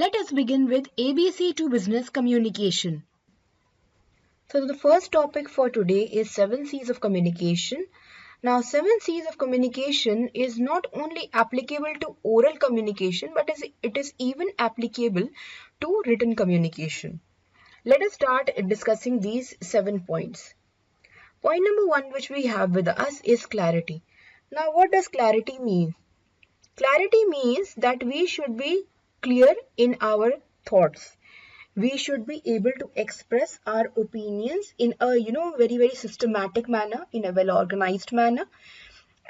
Let us begin with ABC to business communication. So the first topic for today is 7 C's of communication. Now 7 C's of communication is not only applicable to oral communication but it is even applicable to written communication. Let us start discussing these 7 points. Point number 1 which we have with us is clarity. Now what does clarity mean? Clarity means that we should be clear in our thoughts. We should be able to express our opinions in a very systematic manner, in a well organized manner.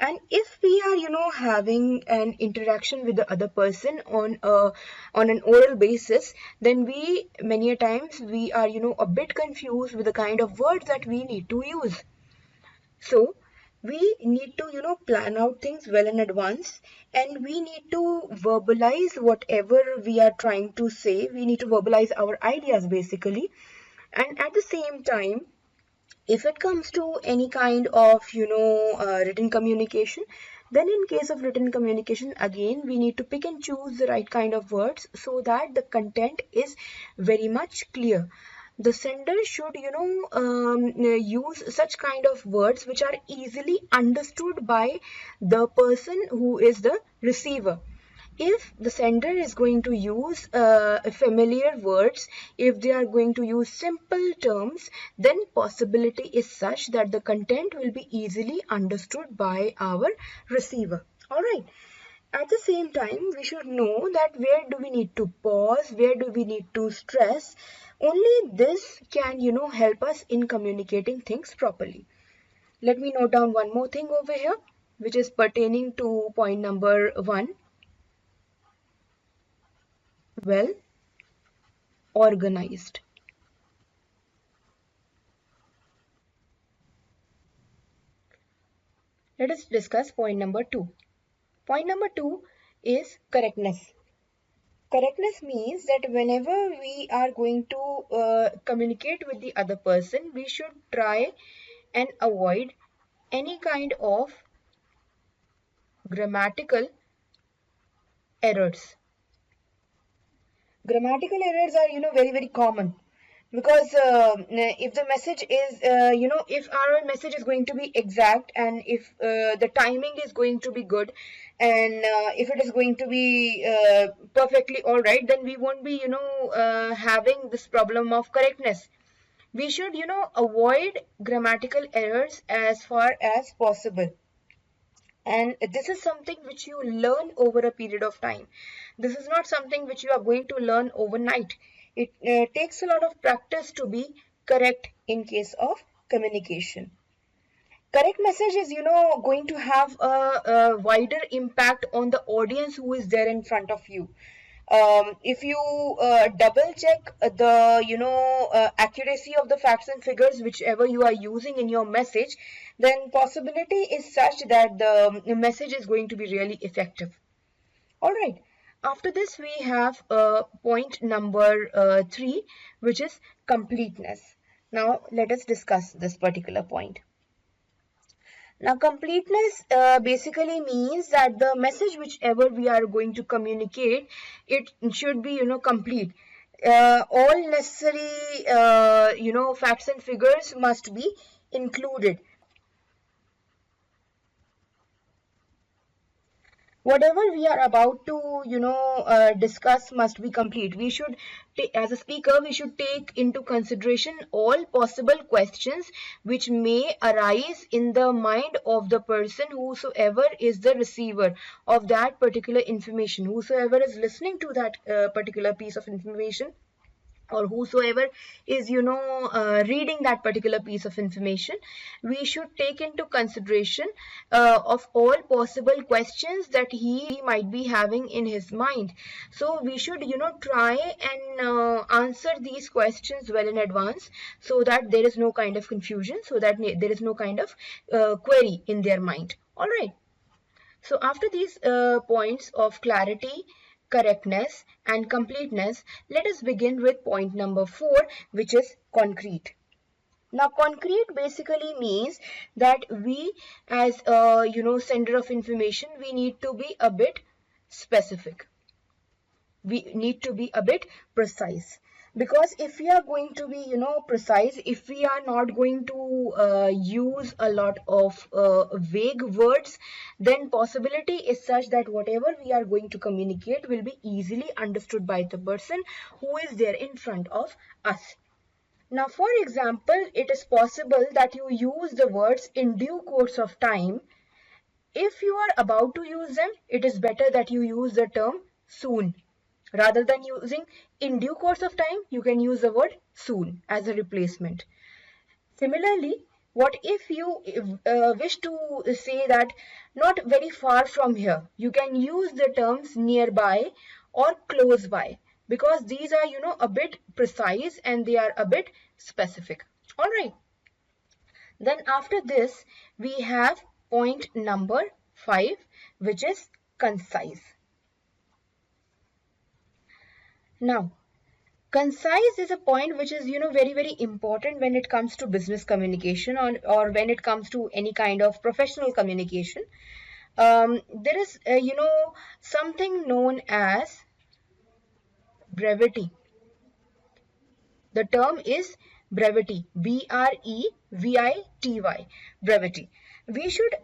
And if we are having an interaction with the other person on an oral basis, then we many a times we are a bit confused with the kind of words that we need to use. So we need to plan out things well in advance, and we need to verbalize whatever we are trying to say. We need to verbalize our ideas basically. And at the same time, if it comes to any kind of written communication, then in case of written communication, again we need to pick and choose the right kind of words so that the content is very much clear. The sender should use such kind of words which are easily understood by the person who is the receiver. If the sender is going to use familiar words, if they are going to use simple terms, then possibility is such that the content will be easily understood by our receiver. All right. At the same time, we should know that where do we need to pause, where do we need to stress. Only this can, help us in communicating things properly. Let me note down one more thing over here, which is pertaining to point number 1. Well organized. Let us discuss point number 2. Point number 2 is correctness. Correctness means that whenever we are going to communicate with the other person, we should try and avoid any kind of grammatical errors. Grammatical errors are very common, because if the message is if our message is going to be exact, and if the timing is going to be good, and if it is going to be perfectly all right, then we won't be having this problem of correctness. We should avoid grammatical errors as far as possible. And this is something which you learn over a period of time. This is not something which you are going to learn overnight. It takes a lot of practice to be correct in case of communication. Correct message is, going to have a wider impact on the audience who is there in front of you. If you double check the accuracy of the facts and figures whichever you are using in your message, then possibility is such that the message is going to be really effective. All right. After this, we have point number 3, which is completeness. Now let us discuss this particular point. Now, completeness basically means that the message whichever we are going to communicate, it should be, complete. All necessary, facts and figures must be included. Whatever we are about to, discuss must be complete. We should, as a speaker, we should take into consideration all possible questions which may arise in the mind of the person whosoever is the receiver of that particular information, whosoever is listening to that particular piece of information, or whosoever is reading that particular piece of information. We should take into consideration of all possible questions that he might be having in his mind. So we should try and answer these questions well in advance, so that there is no kind of confusion, so that there is no kind of query in their mind. All right. So after these points of clarity, correctness and completeness, let us begin with point number 4, which is concrete. Now, concrete basically means that we, as a sender of information, we need to be a bit specific. we need to be a bit precise. Because if we are going to be precise, if we are not going to use a lot of vague words, then possibility is such that whatever we are going to communicate will be easily understood by the person who is there in front of us. Now, for example, it is possible that you use the words in due course of time. If you are about to use them, it is better that you use the term soon. Rather than using in due course of time, you can use the word soon as a replacement. Similarly, what if you wish to say that not very far from here, you can use the terms nearby or close by, because these are a bit precise and they are a bit specific. All right. Then after this, we have point number 5, which is concise. Now, concise is a point which is very, very important when it comes to business communication, or when it comes to any kind of professional communication. There is something known as brevity. The term is brevity, Brevity, brevity. We should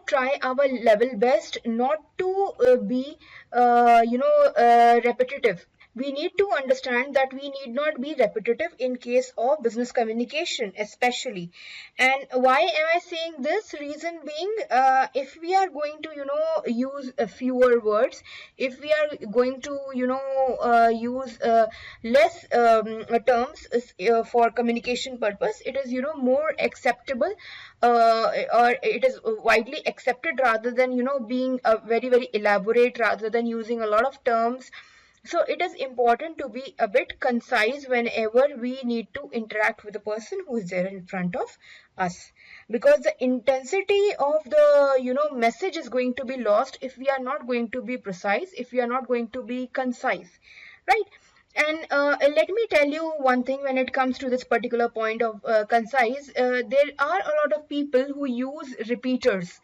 try our level best not to be repetitive. We need to understand that we need not be repetitive in case of business communication, especially. And why am I saying this? Reason being, if we are going to use fewer words, if we are going to use less terms for communication purpose, it is more acceptable, or it is widely accepted, rather than being very, very elaborate, rather than using a lot of terms. So it is important to be a bit concise whenever we need to interact with the person who is there in front of us, because the intensity of the message is going to be lost if we are not going to be precise, if we are not going to be concise, right? And let me tell you one thing when it comes to this particular point of concise. There are a lot of people who use repeaters.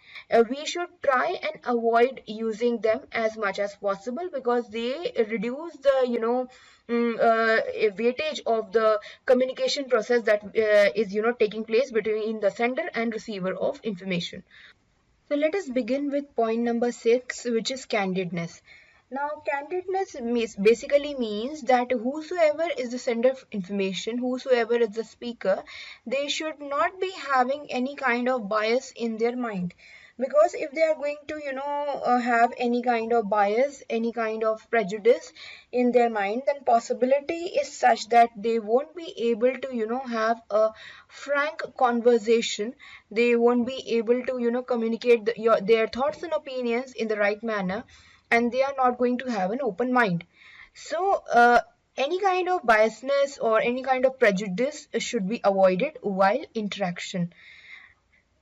We should try and avoid using them as much as possible, because they reduce the weightage of the communication process that is taking place between the sender and receiver of information. So let us begin with point number 6, which is candidness. Now, candidness basically means that whosoever is the sender of information, whosoever is the speaker, they should not be having any kind of bias in their mind. Because if they are going to, have any kind of bias, any kind of prejudice in their mind, then possibility is such that they won't be able to, have a frank conversation. They won't be able to, communicate their thoughts and opinions in the right manner, and they are not going to have an open mind. So, any kind of biasness or any kind of prejudice should be avoided while interaction.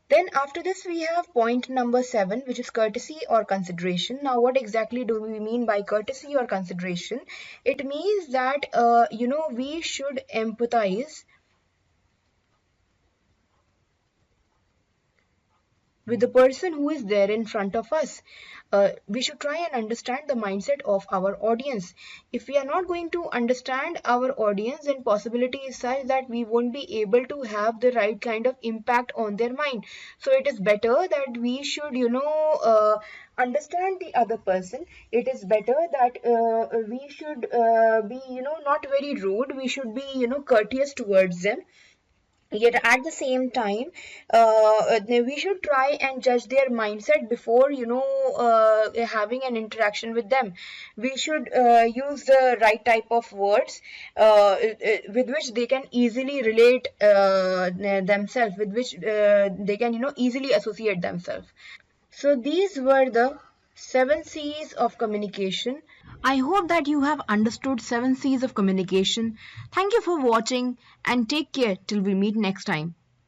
Then after this, we have point number 7, which is courtesy or consideration. Now, what exactly do we mean by courtesy or consideration? It means that, we should empathize with the person who is there in front of us. We should try and understand the mindset of our audience. If we are not going to understand our audience, then possibility is such that we won't be able to have the right kind of impact on their mind. So it is better that we should, understand the other person. It is better that we should be, not very rude. We should be, courteous towards them. Yet at the same time, we should try and judge their mindset before having an interaction with them. We should use the right type of words with which they can easily relate themselves, with which they can easily associate themselves. So these were the 7 C's of communication. I hope that you have understood 7 C's of communication. Thank you for watching and take care till we meet next time.